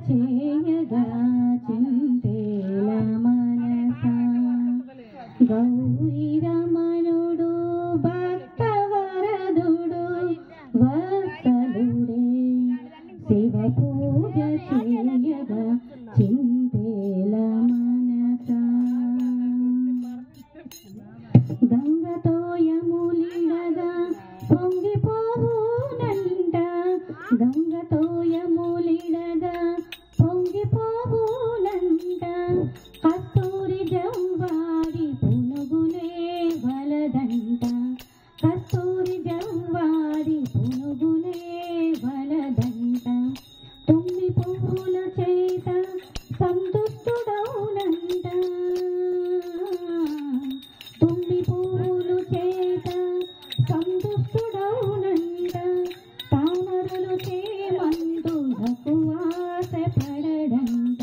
చేయగా చింతేల మనస గౌరీ రమణుడు భక్తవరదుడు వత్సలుడే శివ పూజ చేయగా చింతేల మనస గంగతో యములిడగా పొంగిపోవునంట గంగతో యములిడగా పొంగిపోవునంట కస్తూరి జవ్వారి పునుగులే వలదంట కస్తూరి జవ్వారి పునుగులే వలదంట తుమ్మి పువ్వుల చేత సంతుష్టుడౌనంట తుమ్మి పువ్వులు చేత సంతుష్టుడౌనంట తామరలు చేమంతులకు ఆశపడడంట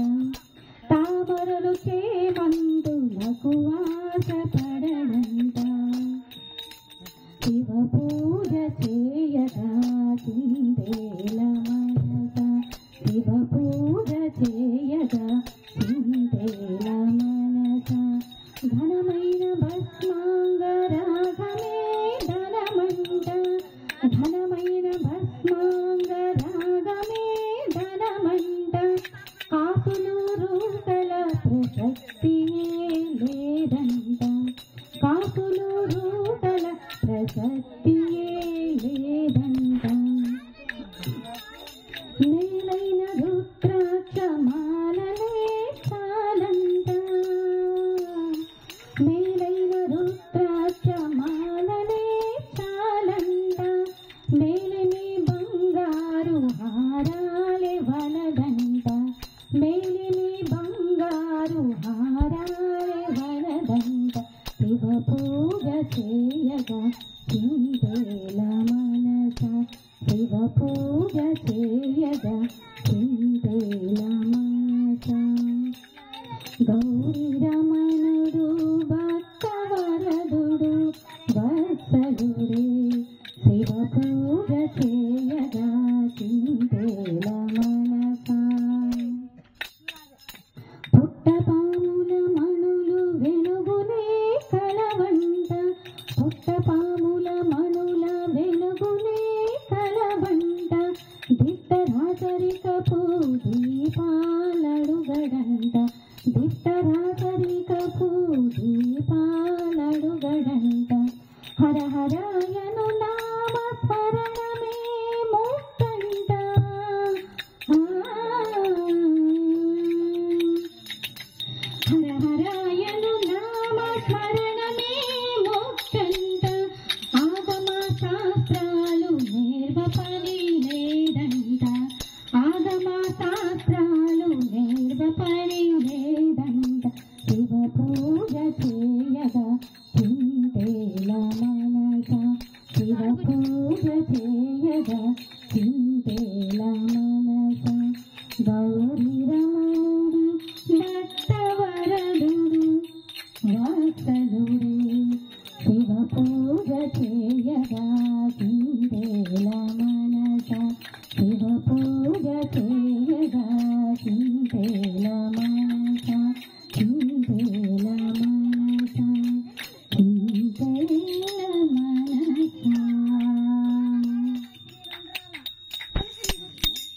తామరలు చేమంతులకు ఆశపడడంట శివ పూజ చేయగా చింతేల మనస శివ పూజ చేయగా చింతేల మనస ఘనమైన భస్మాంగరాగమే ధనమంట ఘనమైన భస్మాంగరాగమే ధనమంట కాకులు రూకల ప్రసక్తియే లేదంట కాకులు రూకల ప్రసక్తియే లేదంట మేలైన రుద్రాక్ష మాలలే చాలంట మేలైన రుద్రాక్ష మాలలే చాలంట మేలిని బంగారు హారాలే వలదంట మేలిని బంగారు హారాలే వలదంట శివ పూజ చేయగా చింతేల మనస శివ పూజ చేయగా చింతేల మనస గౌరీ రమణుడు భక్తవరదుడు వత్సలుడే శివ పూజ చేయగా చింతేల మనస పుట్టపాముల మణులు వెలుగులే కలవంట పుట్టపాముల మణుల వెలుగులే కలవంట దిట్టరాచరికపు దీపాలడుగడంట దిట్టరాచరికపు దీపాలడుగడంట హర హరాయను నామ స్మరణమే ముక్తంట హర హరాయను నామ స్మరణమే ముక్తంట ఆగమ శాస్త్రాలు నేర్వ పని లేదంట ఆగమ శాస్త్రాలు నేర్వ పని లేదంట శివ పూజ చేయగా చింతేల మనస శివ పూజ చేయగా చింతేల మనస గౌరీ రమ